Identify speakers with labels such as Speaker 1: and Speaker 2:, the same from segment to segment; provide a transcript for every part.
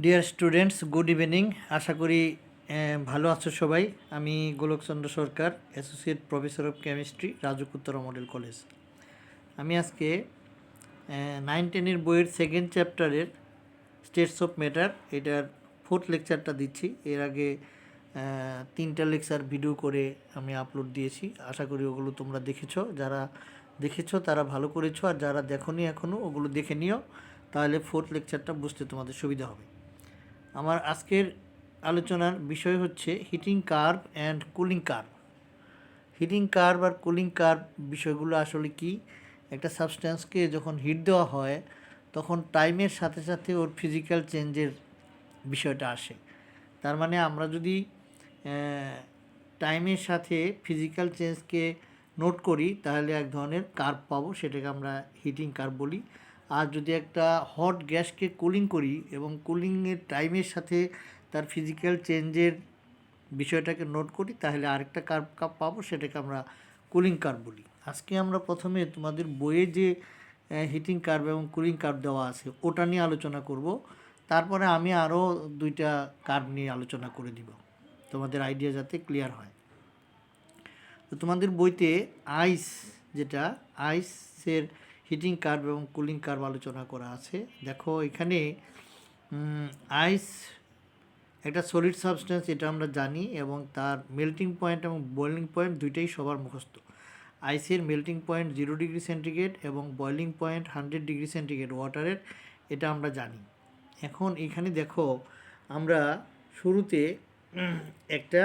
Speaker 1: Deer students, good evening. আশা করি ভালো আছো সবাই। আমি Golakchandra Sarkar, associate professor of chemistry, Rajuk Uttara model college. আমি আজকে 9-10-এর বইয়ের সেকেন্ড চ্যাপ্টারের স্টেটস অফ ম্যাটার এটার ফোর্থ লেকচারটা দিচ্ছি। এর আগে 3টা লেকচার ভিডিও করে আমি আপলোড দিয়েছি। আশা করি ওগুলো তোমরা দেখেছো। যারা দেখেছো তারা ভালো করেছো, আর যারা দেখোনি এখনও ওগুলো দেখে নিও, তাহলে ফোর্থ লেকচারটা বুঝতে তোমাদের সুবিধা হবে। আমার আজকের আলোচনার বিষয় হচ্ছে heating curve and cooling curve. Heating curve আর কুলিং কার্ভ বিষয়গুলো আসলে কি? একটা সাবস্ট্যান্সকে যখন হিট দেওয়া হয় তখন টাইমের সাথে সাথে ওর ফিজিক্যাল চেঞ্জের বিষয়টা আসে। তার মানে আমরা যদি টাইমের সাথে ফিজিক্যাল চেঞ্জকে নোট করি তাহলে এক ধরনের কার্ভ পাবো, সেটাকে আমরা হিটিং কার্ভ বলি। আর যদি একটা হট গ্যাসকে কুলিং করি এবং কুলিংয়ের টাইমের সাথে তার ফিজিক্যাল চেঞ্জের বিষয়টাকে নোট করি তাহলে আরেকটা কার্ভ পাবো, সেটাকে আমরা কুলিং কার্ভ বলি। আজকে আমরা প্রথমে তোমাদের বইয়ে যে হিটিং কার্ভ এবং কুলিং কার্ভ দেওয়া আছে ওটা নিয়ে আলোচনা করব। তারপরে আমি আরও 2টা কার্ভ নিয়ে আলোচনা করে দিব, তোমাদের আইডিয়া যাতে ক্লিয়ার হয়। তো তোমাদের বইতে আইস, যেটা আইসের হিটিং কার্ভ এবং কুলিং কার্ভ আলোচনা করা আছে। দেখো এখানে আইস একটা সলিড সাবস্টেন্স, এটা আমরা জানি, এবং তার মেল্টিং পয়েন্ট এবং বয়েলিং পয়েন্ট দুইটাই সবার মুখস্থ। আইসের মেল্টিং পয়েন্ট 0 ডিগ্রি সেন্টিগ্রেড এবং বয়েলিং পয়েন্ট 100 ডিগ্রি সেন্টিগ্রেড ওয়াটারের, এটা আমরা জানি। এখন এখানে দেখো আমরা শুরুতে একটা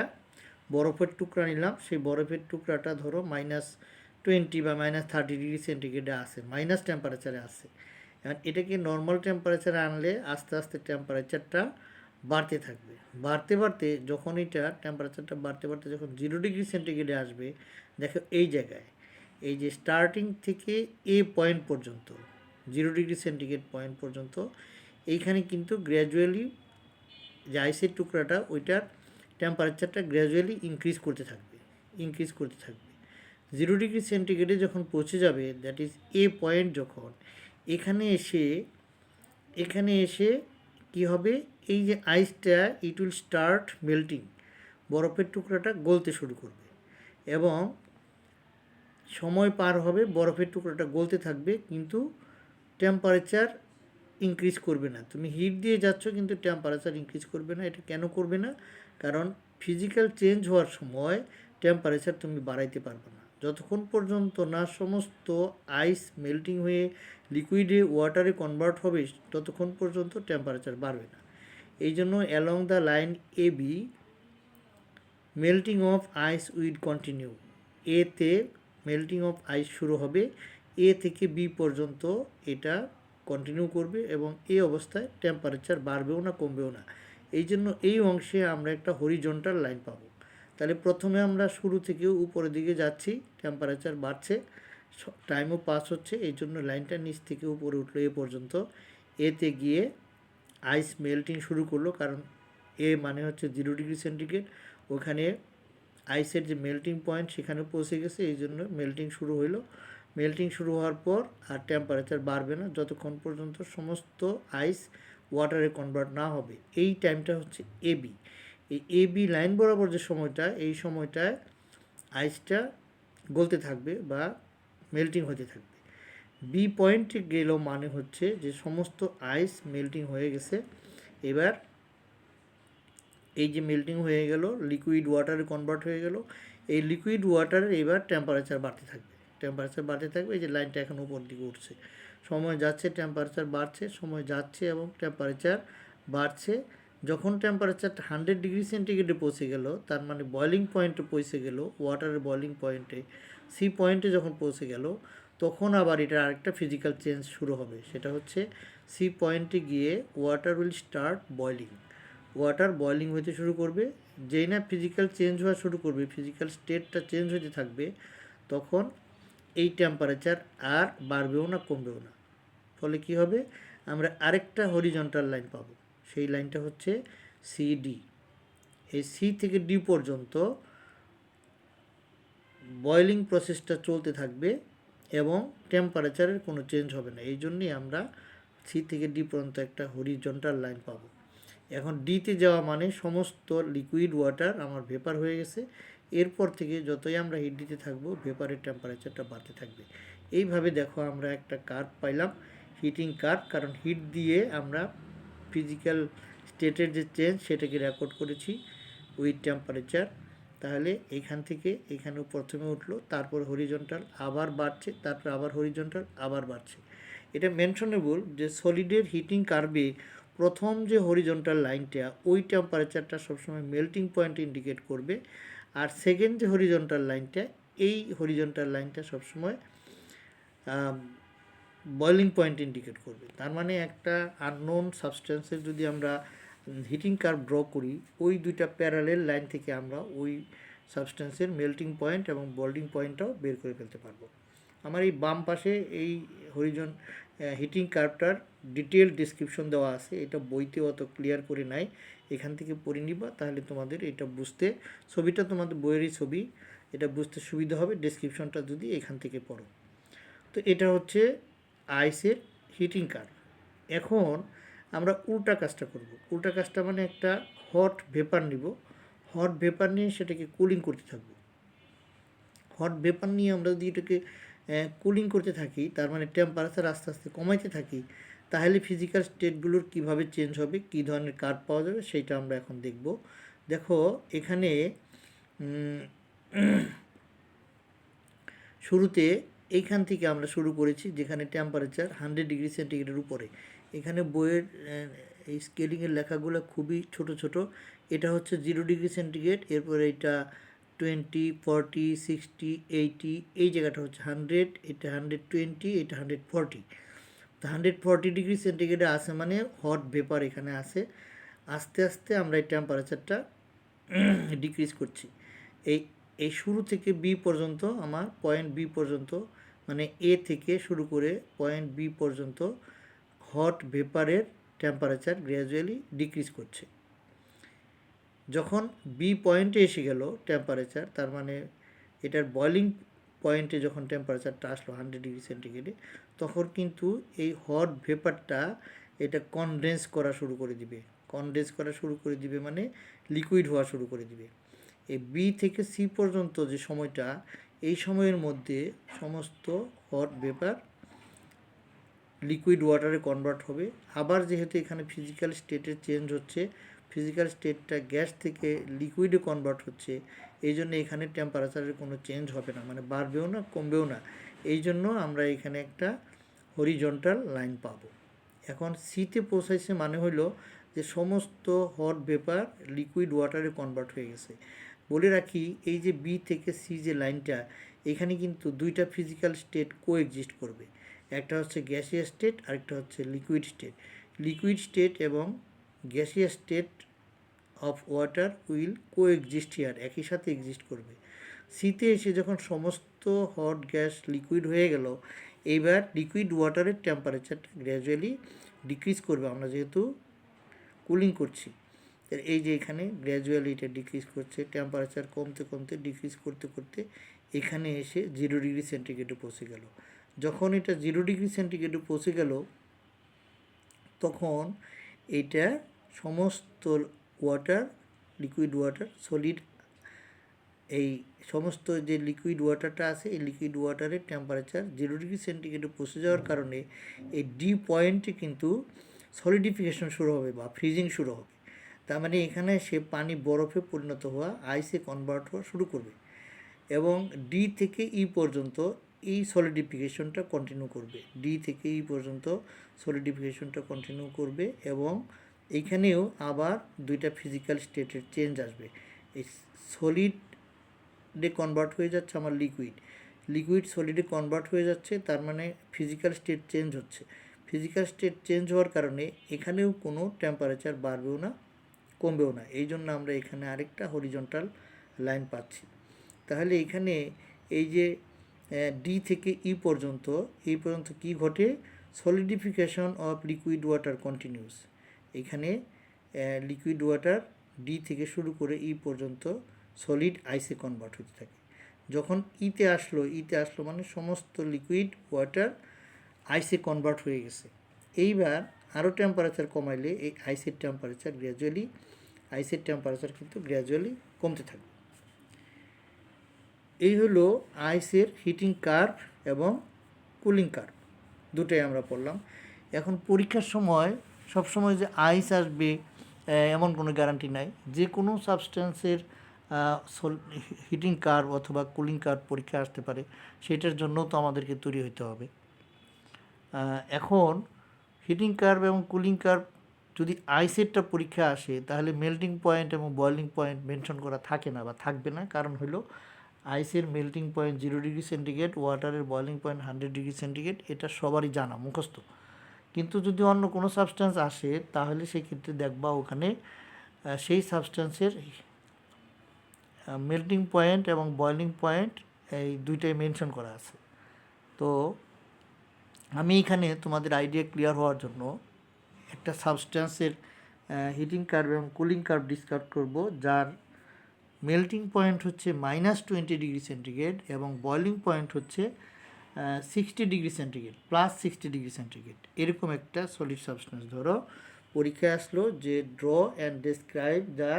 Speaker 1: বরফের টুকরা নিলাম। সেই বরফের টুকরাটা ধরো -20 বা -30 ডিগ্রি সেন্টিগ্রেডে আছে, মাইনাস টেম্পারেচারে আছে। এখন এটাকে নর্মাল টেম্পারেচারে আনলে আস্তে আস্তে টেম্পারেচারটা বাড়তে থাকবে। বাড়তে বাড়তে যখন এটা টেম্পারেচারটা বাড়তে বাড়তে যখন 0 ডিগ্রি সেন্টিগ্রেডে আসবে, দেখো এই জায়গায়, এই যে স্টার্টিং থেকে এ পয়েন্ট পর্যন্ত 0 ডিগ্রি সেন্টিগ্রেড পয়েন্ট পর্যন্ত, এইখানে কিন্তু গ্র্যাজুয়ালি যে আইসের টুকরাটা ওইটার টেম্পারেচারটা গ্র্যাজুয়ালি ইনক্রিজ করতে থাকবে। 0 ডিগ্রি সেন্টিগ্রেডে যখন পৌঁছে যাবে, দ্যাট ইজ এ পয়েন্ট, যখন এখানে এসে কি হবে, এই যে আইসটা ইট উইল স্টার্ট মেল্টিং, বরফের টুকরাটা গলতে শুরু করবে এবং সময় পার হবে, বরফের টুকরাটা গলতে থাকবে, কিন্তু টেম্পারেচার ইনক্রিজ করবে না। তুমি হিট দিয়ে যাচ্ছ কিন্তু টেম্পারেচার ইনক্রিজ করবে না। এটা কেন করবে না? কারণ ফিজিক্যাল চেঞ্জ হওয়ার সময় টেম্পারেচার তুমি বাড়াইতে পারবে না। যতক্ষণ পর্যন্ত না সমস্ত আইস মেল্টিং হয়ে লিকুইডে ওয়াটারে কনভার্ট হবে ততক্ষণ পর্যন্ত টেম্পারেচার বাড়বে না। এই জন্য along the line A B melting of ice will continue. এতে মেল্টিং অফ আইস শুরু হবে, এ থেকে বি পর্যন্ত এটা কন্টিনিউ করবে এবং এই অবস্থায় টেম্পারেচার বাড়বেও না কমবেও না। এই জন্য এই অংশে আমরা একটা হরিজন্টাল লাইন পাবো। তাহলে প্রথমে আমরা শুরু থেকে উপরের দিকে যাচ্ছি, টেম্পারেচার বাড়ছে, টাইমও পাস হচ্ছে, এই জন্য লাইনটা নিচ থেকে উপরে উঠলো এ পর্যন্ত। এতে গিয়ে আইস মেল্টিং শুরু করলো, কারণ এ মানে হচ্ছে 0 ডিগ্রি সেন্টিগ্রেড। ওখানে আইসের যে মেল্টিং পয়েন্ট সেখানে পৌঁছে গেছে, এই জন্য মেল্টিং শুরু হইলো। মেল্টিং শুরু হওয়ার পর আর টেম্পারেচার বাড়বে না যতক্ষণ পর্যন্ত সমস্ত আইস ওয়াটারে কনভার্ট না হবে। এই টাইমটা হচ্ছে এবি। এই এবি লাইন বরাবর যে সময়টা, এই সময়টায় আইসটা গলতে থাকবে বা মেল্টিং হতে থাকবে। বি পয়েন্টে গেল মানে হচ্ছে যে সমস্ত আইস মেল্টিং হয়ে গেছে। এবার এই যে মেল্টিং হয়ে গেল, লিকুইড ওয়াটারে কনভার্ট হয়ে গেল, এই লিকুইড ওয়াটারের এবার টেম্পারেচার বাড়তে থাকবে। টেম্পারেচার বাড়তে থাকবে, এই যে লাইনটা এখন উপর দিকে উঠছে, সময় যাচ্ছে টেম্পারেচার বাড়ছে, সময় যাচ্ছে এবং টেম্পারেচার বাড়ছে। যখন টেম্পারেচার 100 ডিগ্রি সেন্টিগ্রেডে পৌঁছে গেল, তার মানে বয়লিং পয়েন্টে পৌঁছে গেল, ওয়াটারের বয়লিং পয়েন্টে, সি পয়েন্টে যখন পৌঁছে গেল, তখন আবার এটা আরেকটা ফিজিক্যাল চেঞ্জ শুরু হবে। সেটা হচ্ছে সি পয়েন্টে গিয়ে water will start boiling. Water boiling হতে শুরু করবে। যেই না ফিজিক্যাল চেঞ্জ হওয়া শুরু করবে, ফিজিক্যাল স্টেটটা চেঞ্জ হতে থাকবে, তখন এই টেম্পারেচার আর বাড়বেও না কমবেও না। ফলে কি হবে, আমরা আরেকটা হরিজন্টাল লাইন পাবো। সেই লাইনটা হচ্ছে সিডি। এই সি থেকে ডি পর্যন্ত বয়লিং প্রসেসটা চলতে থাকবে এবং টেম্পারেচারের কোনো চেঞ্জ হবে না। এই জন্যই আমরা সি থেকে ডি পর্যন্ত একটা হরিজন্টাল লাইন পাবো। এখন ডিতে যাওয়া মানে সমস্ত লিকুইড ওয়াটার আমার ভেপার হয়ে গেছে। এরপর থেকে যতই আমরা হিট দিতে থাকবো ভেপারের টেম্পারেচারটা বাড়তে থাকবে। এইভাবে দেখো আমরা একটা কার্ভ পাইলাম, হিটিং কার্ভ, কারণ হিট দিয়ে আমরা ফিজিক্যাল স্টেটের যে চেঞ্জ সেটাকে রেকর্ড করেছি উইথ টেম্পারেচার। তাহলে এইখান থেকে এখানে প্রথমে উঠলো, তারপর হরিজন্টাল আবার বাড়ছে, তারপর আবার হরিজন্টাল আবার বাড়ছে। এটা মেনশনেবল যে সলিডের হিটিং কার্ভে প্রথম যে হরিজন্টাল লাইনটা ওই টেম্পারেচারটা সবসময় মেল্টিং পয়েন্ট ইন্ডিকেট করবে, আর সেকেন্ড যে হরিজন্টাল লাইনটা এই হরিজন্টাল লাইনটা সবসময় বয়লিং পয়েন্ট ইন্ডিকেট করবে। তার মানে একটা আননোন সাবস্টেন্সের যদি আমরা হিটিং কার্ভ ড্র করি, ওই দুইটা প্যারালেল লাইন থেকে আমরা ওই সাবস্টেন্সের মেল্টিং পয়েন্ট এবং বয়েলিং পয়েন্টটাও বের করে ফেলতে পারবো। আমার এই বাম পাশে এই হিটিং কার্ভটার ডিটেল ডিসক্রিপশন দেওয়া আছে, এটা বইতে অত ক্লিয়ার করে নাই, এখান থেকে পড়ে নিবা, তাহলে তোমাদের এটা বুঝতে, ছবিটা তোমাদের বইয়েরই ছবি, এটা বুঝতে সুবিধা হবে ডিসক্রিপশনটা যদি এখান থেকে পড়ো। তো এটা হচ্ছে আইসের হিটিং কার্ভ। এখন আমরা উল্টা কাজটা করব। উল্টা কাজটা মানে একটা হট ভেপার নিব, হট ভেপার নিয়ে সেটাকে কুলিং করতে থাকব। হট ভেপার নিয়ে আমরা যদি এটাকে কুলিং করতে থাকি, তার মানে টেম্পারেচার আস্তে আস্তে কমাইতে থাকি, তাহলে ফিজিক্যাল স্টেটগুলোর কিভাবে চেঞ্জ হবে, কী ধরনের কার্ভ পাওয়া যাবে সেইটা আমরা এখন দেখব। দেখো এখানে শুরুতে এইখান থেকে আমরা শুরু করেছি যেখানে টেম্পারেচার 100 ডিগ্রি সেন্টিগ্রেডের উপরে। এখানে বইয়ের এই স্কেলিংয়ের লেখাগুলো খুবই ছোট ছোট। এটা হচ্ছে 0 ডিগ্রি সেন্টিগ্রেড, এরপরে এটা 20, 40, 60, 80, এই জায়গাটা হচ্ছে 100, এটা 120, এটা 140। তো 140 ডিগ্রি সেন্টিগ্রেডে আসে মানে হট ভেপার এখানে আসে। আস্তে আস্তে আমরা এই টেম্পারেচারটা ডিক্রিজ করছি। এই শুরু থেকে বি পর্যন্ত আমার পয়েন্ট বি পর্যন্ত, মানে এ থেকে শুরু করে পয়েন্ট বি পর্যন্ত হট ভেপারের টেম্পারেচার গ্র্যাজুয়ালি ডিক্রিজ করছে। যখন বি পয়েন্টে এসে গেল টেম্পারেচার, তার মানে এটার বয়লিং পয়েন্টে যখন টেম্পারেচারটা আসলো 100 ডিগ্রি সেন্টিগ্রেডে, তখন কিন্তু এই হট ভেপারটা এটা কনডেন্স করা শুরু করে দিবে। কনডেন্স করা শুরু করে দিবে মানে লিকুইড হওয়া শুরু করে দিবে। এই বি থেকে সি পর্যন্ত যে সময়টা, এই সময়ের মধ্যে সমস্ত হট ভেপার লিকুইড ওয়াটারে কনভার্ট হবে। আবার যেহেতু এখানে ফিজিক্যাল স্টেটের চেঞ্জ হচ্ছে, ফিজিক্যাল স্টেটটা গ্যাস থেকে লিকুইডে কনভার্ট হচ্ছে, এই জন্য এখানে টেম্পারেচারের কোনো চেঞ্জ হবে না, মানে বাড়বেও না কমবেও না। এই জন্য আমরা এখানে একটা হরিজন্টাল লাইন পাবো। এখন সিতে পৌঁছাইছে মানে হলো যে সমস্ত হট ভেপার লিকুইড ওয়াটারে কনভার্ট হয়ে গেছে। বলে রাখি, এই যে বি থেকে সি যে লাইনটা, এখানে কিন্তু দুইটা ফিজিক্যাল স্টেট কোএক্সিস্ট করবে। একটা হচ্ছে গ্যাসিয়াস স্টেট, আরেকটা হচ্ছে লিকুইড স্টেট। লিকুইড স্টেট এবং gaseous state of water will coexist here, একই সাথে এক্সিস্ট করবে। সিতে এসে যখন সমস্ত হট গ্যাস লিকুইড হয়ে গেল, এইবার লিকুইড ওয়াটারের টেম্পারেচারটা গ্র্যাজুয়ালি ডিক্রিজ করবে, আমরা যেহেতু কুলিং করছি। এই যে এখানে গ্র্যাজুয়ালি এটা ডিক্রিজ করছে, টেম্পারেচার কমতে কমতে ডিক্রিজ করতে করতে এখানে এসে 0 ডিগ্রি সেন্টিগ্রেডে পৌঁছে গেল। যখন এটা 0 ডিগ্রি সেন্টিগ্রেডে পৌঁছে গেল, তখন এটা সমস্ত ওয়াটার, লিকুইড ওয়াটার, সলিড, এই সমস্ত যে লিকুইড ওয়াটারটা আছে, এই লিকুইড ওয়াটারের টেম্পারেচার 0 ডিগ্রি সেন্টিগ্রেডে পৌঁছে যাওয়ার কারণে এই ডি পয়েন্টে কিন্তু সলিডিফিকেশন শুরু হবে বা ফ্রিজিং শুরু হবে। তার মানে এখানে সে পানি বরফে পরিণত হওয়া, আইসে কনভার্ট হওয়া শুরু করবে, এবং ডি থেকে ই পর্যন্ত এই সলিডিফিকেশনটা কন্টিনিউ করবে। ডি থেকে ই পর্যন্ত সলিডিফিকেশনটা কন্টিনিউ করবে, এবং এইখানেও আবার দুইটা ফিজিক্যাল স্টেটের চেঞ্জ আসবে। এই সলিডে কনভার্ট হয়ে যাচ্ছে আমার লিকুইড, লিকুইড সলিডে কনভার্ট হয়ে যাচ্ছে, তার মানে ফিজিক্যাল স্টেট চেঞ্জ হচ্ছে। ফিজিক্যাল স্টেট চেঞ্জ হওয়ার কারণে এখানেও কোনো টেম্পারেচার বাড়বেও না কমবেও না, এই জন্য আমরা এখানে আরেকটা হরিজন্টাল লাইন পাচ্ছি। তাহলে এখানে এই যে ডি থেকে ই পর্যন্ত, এই পর্যন্ত কি ঘটে, solidification of liquid water continuous. এখানে লিকুইড ওয়াটার ডি থেকে শুরু করে ই পর্যন্ত সলিড আইসে কনভার্ট হতে থাকে। যখন ইতে আসলো মানে সমস্ত লিকুইড ওয়াটার আইসে কনভার্ট হয়ে গেছে। এইবার আরও টেম্পারেচার কমাইলে এই আইসের টেম্পারেচার কিন্তু গ্র্যাজুয়ালি কমতে থাকবে। এই হলো আইসের হিটিং কার্ভ এবং কুলিং কার্ভ, দুটোই আমরা পড়লাম। এখন পরীক্ষার সময় সবসময় যে আইস আসবে এমন কোনো গ্যারান্টি নাই। যে কোনো সাবস্টেন্সের হিটিং কার্ভ অথবা কুলিং কার্ভ পরীক্ষা আসতে পারে, সেটার জন্য তো আমাদেরকে তৈরি হতে হবে। এখন হিটিং কার্ভ এবং কুলিং কার্ভ যদি আইসেরটা পরীক্ষা আসে, তাহলে মেল্টিং পয়েন্ট এবং বয়লিং পয়েন্ট মেনশন করা থাকে না বা থাকবে না। কারণ হলো আইসের মেল্টিং পয়েন্ট 0°C, ওয়াটারের বয়লিং পয়েন্ট 100°C, এটা সবারই জানা, মুখস্থ। কিন্তু যদি অন্য কোনো সাবস্টেন্স আসে, তাহলে সেক্ষেত্রে দেখবা ওখানে সেই সাবস্টেন্সের মেল্টিং পয়েন্ট এবং বয়লিং পয়েন্ট এই দুইটাই মেনশন করা আছে। তো আমি এখানে তোমাদের আইডিয়া ক্লিয়ার হওয়ার জন্য একটা সাবস্টেন্সের হিটিং কার্ভ এবং কুলিং কার্ভ ডিসকাস করব, যার মেল্টিং পয়েন্ট হচ্ছে -20°C এবং বয়লিং পয়েন্ট হচ্ছে 60°C, +60°C। এরকম একটা সলিড সাবস্টেন্স। ধরো পরীক্ষায় আসলো যে draw and describe the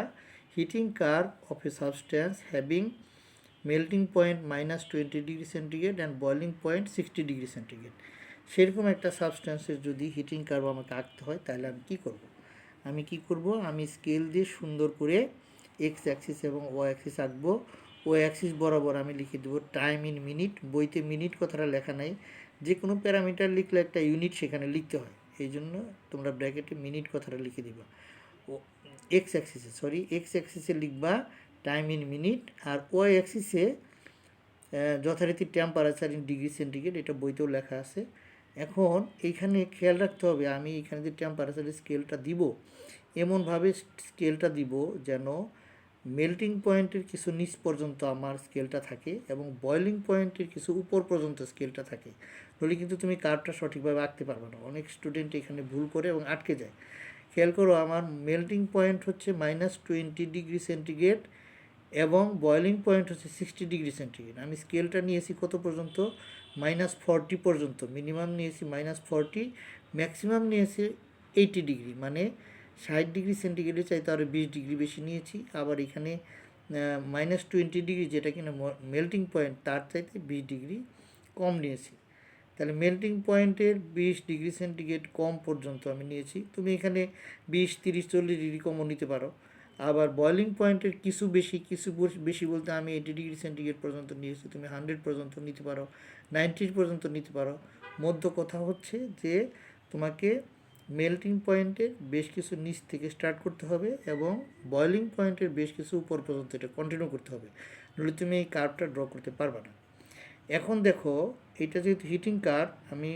Speaker 1: heating curve of a substance having melting point -20°C and boiling point 60°C। সেরকম একটা সাবস্টেন্সের যদি হিটিং কার্ভ আমাকে আঁকতে হয়, তাহলে আমি কি করব, আমি স্কেল দিয়ে সুন্দর করে এক্স অ্যাক্সিস এবং ওয়াই অ্যাক্সিস আঁকবো। ওয়াই অ্যাক্সিস বরাবর আমি লিখে দেবো টাইম ইন মিনিট। বইতে মিনিট কথাটা লেখা নাই, যে কোনো প্যারামিটার লিখলে একটা ইউনিট সেখানে লিখতে হয়, এই জন্য তোমরা ব্র্যাকেটে মিনিট কথাটা লিখে দিবা। ও এক্স অ্যাক্সিসে লিখবা টাইম ইন মিনিট, আর ওয়াই অ্যাক্সিসে যথারীতি টেম্পারেচার ইন ডিগ্রি সেন্টিগ্রেড, এটা বইতেও লেখা আছে। এখন এইখানে খেয়াল রাখতে হবে, আমি এখানে যে টেম্পারেচারের স্কেলটা দিব, এমনভাবে স্কেলটা দিব যেন মেল্টিং পয়েন্টের কিছু নিচ পর্যন্ত আমার স্কেলটা থাকে এবং বয়লিং পয়েন্টের কিছু উপর পর্যন্ত স্কেলটা থাকে। নইলে কিন্তু তুমি কার্ভটা সঠিকভাবে আঁকতে পারবে না। অনেক স্টুডেন্ট এখানে ভুল করে এবং আটকে যায়। খেয়াল করো, আমার মেল্টিং পয়েন্ট হচ্ছে -20°C এবং বয়লিং পয়েন্ট হচ্ছে 60°C। আমি স্কেলটা নিয়েছি কত পর্যন্ত? -40 পর্যন্ত। মিনিমাম নিয়েছি -40, ম্যাক্সিমাম নিয়েছি 80°, মানে 60°C চাইতে আরও 20° বেশি নিয়েছি। আবার এখানে -20°, যেটা কিনা মেল্টিং পয়েন্ট, তার চাইতে 20° কম নিয়েছি। তাহলে মেল্টিং পয়েন্টের 20°C কম পর্যন্ত আমি নিয়েছি। তুমি এখানে 20, 30, 40° কমও নিতে পারো। আবার বয়লিং পয়েন্টের কিছু বেশি বলতে আমি 80°C পর্যন্ত নিয়েছি। তুমি 100 পর্যন্ত নিতে পারো, 90 পর্যন্ত নিতে পারো। মধ্য কথা হচ্ছে যে তোমাকে মেল্টিং পয়েন্টের বেশ কিছু নিচ থেকে স্টার্ট করতে হবে এবং বয়লিং পয়েন্টের বেশ কিছু উপর পর্যন্ত এটা কন্টিনিউ করতে হবে, নইলে তুমি এই কার্ভটা ড্র করতে পারবে না। এখন দেখো, এটা যেহেতু হিটিং কার্ভ, আমি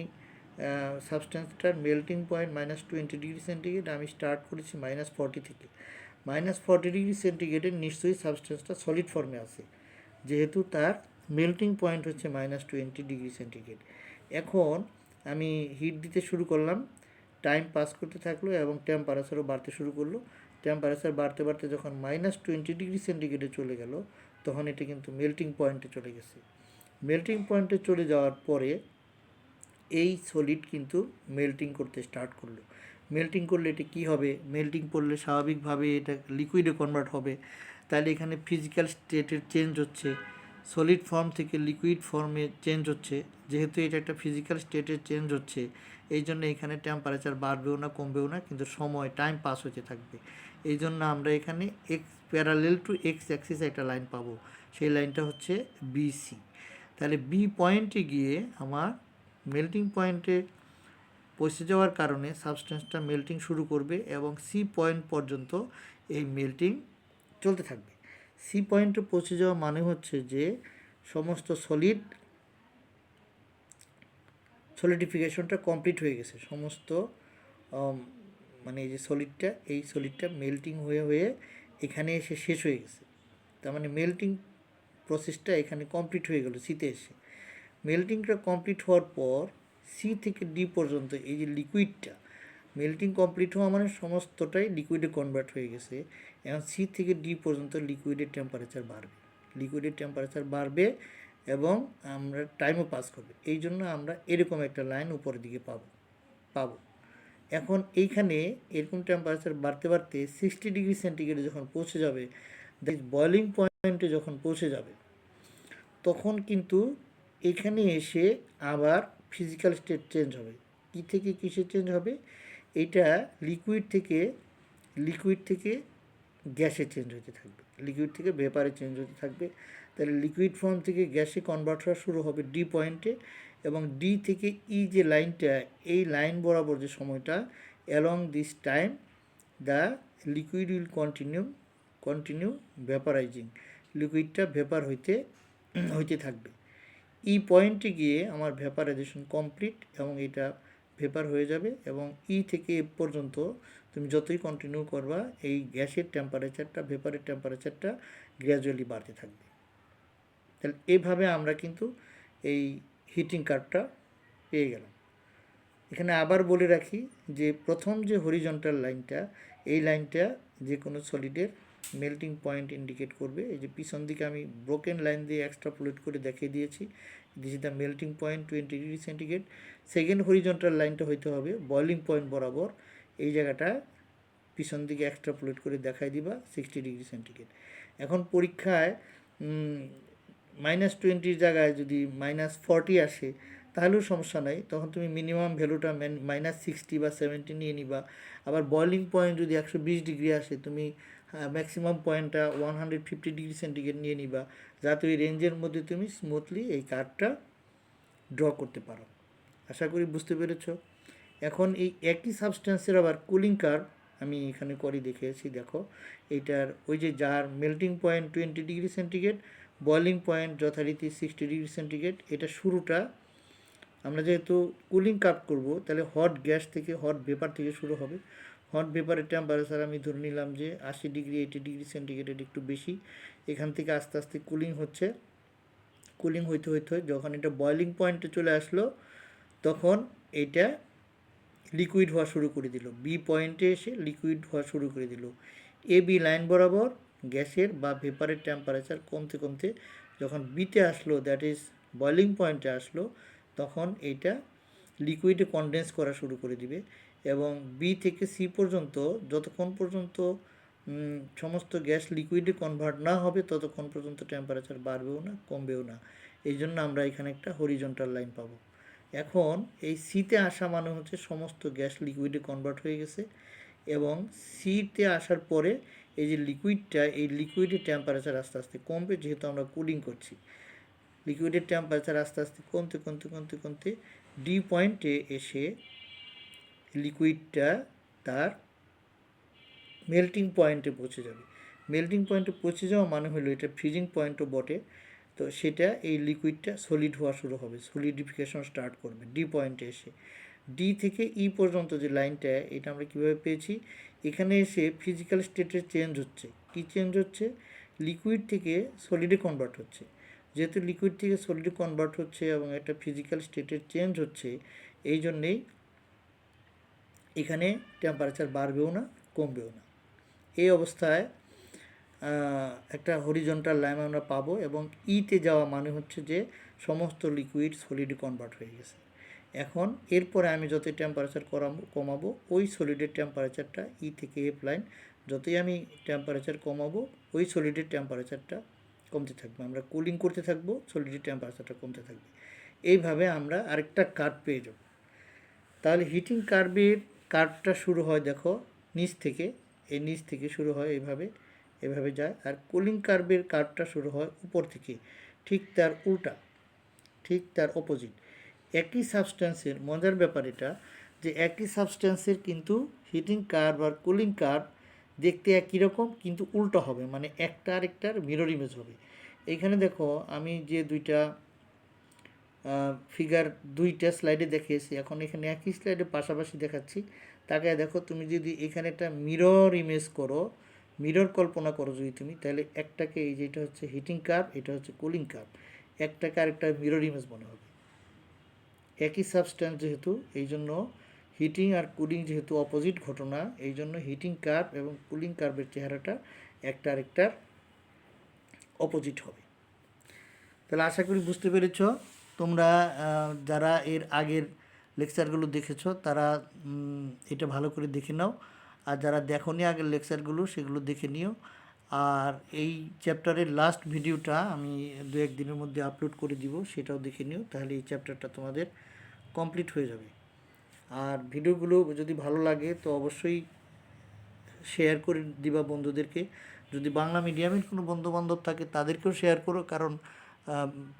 Speaker 1: সাবস্টেন্সটার মেল্টিং পয়েন্ট -20°C, আমি স্টার্ট করেছি -40 থেকে। -40°C নিশ্চয়ই সাবস্টেন্সটা সলিড ফর্মে আছে, যেহেতু তার মেল্টিং পয়েন্ট হচ্ছে -20°C। এখন আমি হিট দিতে শুরু করলাম, টাইম পাস করতে থাকলো এবং টেম্পারেচারও বাড়তে শুরু করলো। টেম্পারেচার বাড়তে বাড়তে যখন -20°C চলে গেল, তখন এটা কিন্তু মেল্টিং পয়েন্টে চলে গেছে। মেল্টিং পয়েন্টে চলে যাওয়ার পরে এই সলিড কিন্তু মেল্টিং করতে স্টার্ট করলো। মেল্টিং করলে এটা কী হবে? মেল্টিং করলে স্বাভাবিকভাবে এটা লিকুইডে কনভার্ট হবে। তাহলে এখানে ফিজিক্যাল স্টেটের চেঞ্জ হচ্ছে, সলিড ফর্ম থেকে লিকুইড ফর্মে চেঞ্জ হচ্ছে। যেহেতু এটা একটা ফিজিক্যাল স্টেটের চেঞ্জ হচ্ছে, এই জন্য এখানে টেম্পারেচার বাড়বেও না কমবেও না, কিন্তু টাইম পাস হতে থাকবে। এই জন্য আমরা এখানে প্যারালেল টু এক্স অ্যাক্সিস একটা লাইন পাবো, সেই লাইনটা হচ্ছে বিসি। তাহলে বি পয়েন্টে গিয়ে আমার মেল্টিং পয়েন্টে পৌঁছে যাওয়ার কারণে সাবস্টেন্সটা মেল্টিং শুরু করবে এবং সি পয়েন্ট পর্যন্ত এই মেল্টিং চলতে থাকবে। সি পয়েন্টে পৌঁছে যাওয়া মানে হচ্ছে যে সমস্ত সলিডিফিকেশনটা কমপ্লিট হয়ে গেছে। সমস্ত মানে এই যে সলিডটা মেল্টিং হয়ে এখানে এসে শেষ হয়ে গেছে। তার মানে মেল্টিং প্রসেসটা এখানে কমপ্লিট হয়ে গেল সিতে এসে। মেল্টিংটা কমপ্লিট হওয়ার পর সি থেকে ডি পর্যন্ত এই যে লিকুইডটা, মেল্টিং কমপ্লিট হওয়া মানে সমস্তটাই লিকুইডে কনভার্ট হয়ে গেছে। এখন সি থেকে ডি পর্যন্ত লিকুইডের টেম্পারেচার বাড়বে এবং আমরা টাইমও পাস করবে। এই জন্য আমরা এরকম একটা লাইন উপরের দিকে পাবো। এখন এইখানে এরকম টেম্পারেচার বাড়তে বাড়তে 60 ডিগ্রি সেন্টিগ্রেডে যখন পৌঁছে যাবে, দ্যাট বয়লিং পয়েন্টে যখন পৌঁছে যাবে, তখন কিন্তু এখানে এসে আবার ফিজিক্যাল স্টেট চেঞ্জ হবে। কী থেকে কিসে চেঞ্জ হবে? এটা লিকুইড থেকে গ্যাসে চেঞ্জ হতে থাকবে, লিকুইড থেকে ভেপারে চেঞ্জ হতে থাকবে। তাহলে লিকুইড ফর্ম থেকে গ্যাসে কনভার্ট হওয়া শুরু হবে ডি পয়েন্টে, এবং ডি থেকে ই যে লাইনটা, এই লাইন বরাবর যে সময়টা, along this time the liquid will continue vaporising, লিকুইডটা ভেপার হইতে থাকবে। ই পয়েন্টে গিয়ে আমার ভেপারাইজেশন কমপ্লিট এবং এটা ভেপার হয়ে যাবে, এবং ই থেকে এ পর্যন্ত তুমি যতই কন্টিনিউ করবা এই গ্যাসের টেম্পারেচারটা, ভেপারের টেম্পারেচারটা গ্র্যাজুয়ালি বাড়তে থাকবে। তাহলে এইভাবে আমরা কিন্তু এই হিটিং কার্ভটা পেয়ে গেলাম। এখানে আবার বলে রাখি যে প্রথম যে হরিজন্টাল লাইনটা, এই লাইনটা যে কোনো সলিডের মেল্টিং পয়েন্ট ইন্ডিকেট করবে। এই যে পিছন দিকে আমি ব্রোকেন লাইন দিয়ে এক্সট্রাপোলেট করে দেখিয়ে দিয়েছি, this is the melting point 20 degree centigrade. Second horizontal লাইনটা হইতে হবে বয়লিং পয়েন্ট বরাবর, এই জায়গাটা পিছন দিকে এক্সট্রাপোলেট করে দেখাই দিবা 60 ডিগ্রি সেন্টিগ্রেড। এখন পরীক্ষায় -20 জায়গায় যদি -40 আসে তাহলেও সমস্যা নাই, তখন তুমি মিনিমাম ভ্যালুটা -60 বা 70 নিয়ে নিবা। আবার বয়লিং পয়েন্ট যদি 120 ডিগ্রি আসে, তুমি ম্যাক্সিমাম পয়েন্টটা 150 ডিগ্রি সেন্টিগ্রেড নিয়ে নিবা, যাতে ওই রেঞ্জের মধ্যে তুমি স্মুথলি এই কার্ভটা ড্র করতে পারো। আশা করি বুঝতে পেরেছ। এখন এই একই সাবস্ট্যান্সের আবার কুলিং কার্ভ আমি এখানে করে দেখিয়েছি। দেখো এইটার ওই যে যার melting point 20 degree centigrade, boiling point যথারীতি 60 ডিগ্রি সেন্টিগ্রেড, এটা শুরুটা আমরা যেহেতু কুলিং কার্ভ করব, তাহলে হট গ্যাস থেকে, হট ভেপার থেকে শুরু হবে। হট ভেপারের টেম্পারেচার আমি ধরে নিলাম যে 80 ডিগ্রি 80 ডিগ্রি সেন্টিগ্রেডের একটু বেশি। এখান থেকে আস্তে আস্তে কুলিং হচ্ছে, কুলিং হইতে যখন এটা বয়লিং পয়েন্টে চলে আসলো, তখন এটা লিকুইড হওয়া শুরু করে দিল, বি পয়েন্টে এসে লিকুইড হওয়া শুরু করে দিল। এ বি লাইন বরাবর গ্যাসের বা ভেপারের টেম্পারেচার কমতে কমতে যখন বিতে আসলো, দ্যাট ইজ বয়লিং পয়েন্টে আসলো, তখন এইটা লিকুইডে কনডেন্স করা শুরু করে দিবে। এবং বি থেকে সি পর্যন্ত যতক্ষণ পর্যন্ত সমস্ত গ্যাস লিকুইডে কনভার্ট না হবে, ততক্ষণ পর্যন্ত টেম্পারেচার বাড়বেও না, কমবেও না। এই জন্য আমরা এখানে একটা হরিজন্টাল লাইন পাবো। এখন এই সিতে আসা মানে হচ্ছে সমস্ত গ্যাস লিকুইডে কনভার্ট হয়ে গেছে, এবং সিতে আসার পরে এই যে লিকুইডটা, এই লিকুইডের টেম্পারেচার আস্তে আস্তে কমবে, যেহেতু আমরা কুলিং করছি। লিকুইডের টেম্পারেচার আস্তে আস্তে কমতে ডি পয়েন্টে এসে লিকুইডটা তার মেল্টিং পয়েন্টে পৌঁছে যাবে। মেল্টিং পয়েন্টে পৌঁছে যাওয়া মানে হলো এটা ফ্রিজিং পয়েন্টও বটে। তো সেটা এই লিকুইডটা সলিড হওয়া শুরু হবে, সলিডিফিকেশন স্টার্ট করবে ডি পয়েন্টে এসে। ডি থেকে ই পর্যন্ত যে লাইনটা, এটা আমরা কীভাবে পেয়েছি? এখানে এসে ফিজিক্যাল স্টেটের চেঞ্জ হচ্ছে। কী চেঞ্জ হচ্ছে? লিকুইড থেকে সলিডে কনভার্ট হচ্ছে। যেহেতু লিকুইড থেকে সলিডে কনভার্ট হচ্ছে এবং একটা ফিজিক্যাল স্টেটের চেঞ্জ হচ্ছে, এই জন্যেই এখানে টেম্পারেচার বাড়বেও না, কমবেও না। এই অবস্থায় একটা হরিজন্টাল লাইন আমরা পাবো, এবং ইতে যাওয়া মানে হচ্ছে যে সমস্ত লিকুইড সলিডে কনভার্ট হয়ে গেছে। এখন এরপরে আমি যতই টেম্পারেচার কমাবো, ওই সলিডের টেম্পারেচারটা ই থেকে এফ লাইন, যতই আমি টেম্পারেচার কমাবো, ওই সলিডের টেম্পারেচারটা কমতে থাকবে। আমরা কুলিং করতে থাকবো, সলিডের টেম্পারেচারটা কমতে থাকবে। এইভাবে আমরা আরেকটা কার্ভ পেয়ে যাব। তাহলে হিটিং কার্ভটা শুরু হয় দেখো নিচ থেকে, এই নিচ থেকে শুরু হয়, এভাবে যায়। আর কুলিং কার্ভটা শুরু হয় উপর থেকে, ঠিক তার উল্টা, ঠিক তার অপোজিট। একই সাবস্ট্যান্সের, মজার ব্যাপার এটা যে একই সাবস্ট্যান্সের কিন্তু হিটিং কার্ভ আর কুলিং কার্ভ দেখতে একই রকম, কিন্তু উল্টো হবে, মানে একটা আরেকটার মিরর ইমেজ হবে। এইখানে দেখো আমি যে ফিগার 2টা স্লাইডে দেখিয়েছি, এখন এখানে একই স্লাইডে পাশাপাশি দেখাচ্ছি। তাকে দেখো, তুমি যদি এখানে একটা মিরর ইমেজ করো, মিরর কল্পনা করো যদি তুমি, তাহলে একটাকে, এই যেটা হচ্ছে হিটিং কার্ভ, এটা হচ্ছে কুলিং কার্ভ, একটাকে আরেকটা মিরর ইমেজ মনে হবে। একই সাবস্ট্যান্স যেহেতু, এই জন্য হিটিং আর কুলিং যেহেতু অপোজিট ঘটনা, এই জন্য হিটিং কার্ভ এবং কুলিং কার্ভের চেহারাটা একটা আরেকটার অপোজিট হবে। তাহলে আশা করি বুঝতে পেরেছ তোমরা, যারা এর আগের লেকচারগুলো দেখেছো তারা এটা ভালো করে দেখে নাও, আর যারা দেখোনি আগের লেকচারগুলো সেগুলো দেখে নিও। আর এই চ্যাপ্টারের লাস্ট ভিডিওটা আমি 2-1 দিনের মধ্যে আপলোড করে দিব, সেটাও দেখে নিও, তাহলে এই চ্যাপ্টারটা তোমাদের কমপ্লিট হয়ে যাবে। আর ভিডিওগুলো যদি ভালো লাগে তো অবশ্যই শেয়ার করে দিবা বন্ধুদেরকে। যদি বাংলা মিডিয়ামের কোনো বন্ধুবান্ধব থাকে তাদেরকেও শেয়ার করো, কারণ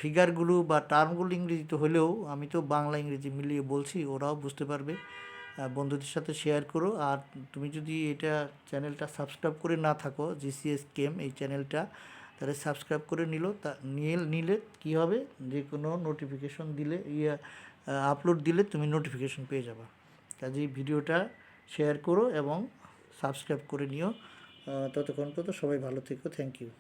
Speaker 1: ফিগারগুলো বা টার্মগুলো ইংরেজিতে হলেও আমি তো বাংলা ইংরেজি মিলিয়ে বলছি, ওরাও বুঝতে পারবে। বন্ধুদের সাথে শেয়ার করো। আর তুমি যদি এটা চ্যানেলটা সাবস্ক্রাইব করে না থাকো, জিসিএস কেম এই চ্যানেলটা, তাহলে সাবস্ক্রাইব করে নিলে কী হবে, যে কোনো নোটিফিকেশন দিলে আপলোড দিলে তুমি নোটিফিকেশন পেয়ে যাবে। কাজেই ভিডিওটা শেয়ার করো এবং সাবস্ক্রাইব করে নিও। ততক্ষণ পর্যন্ত সবাই ভালো থেকো। Thank you.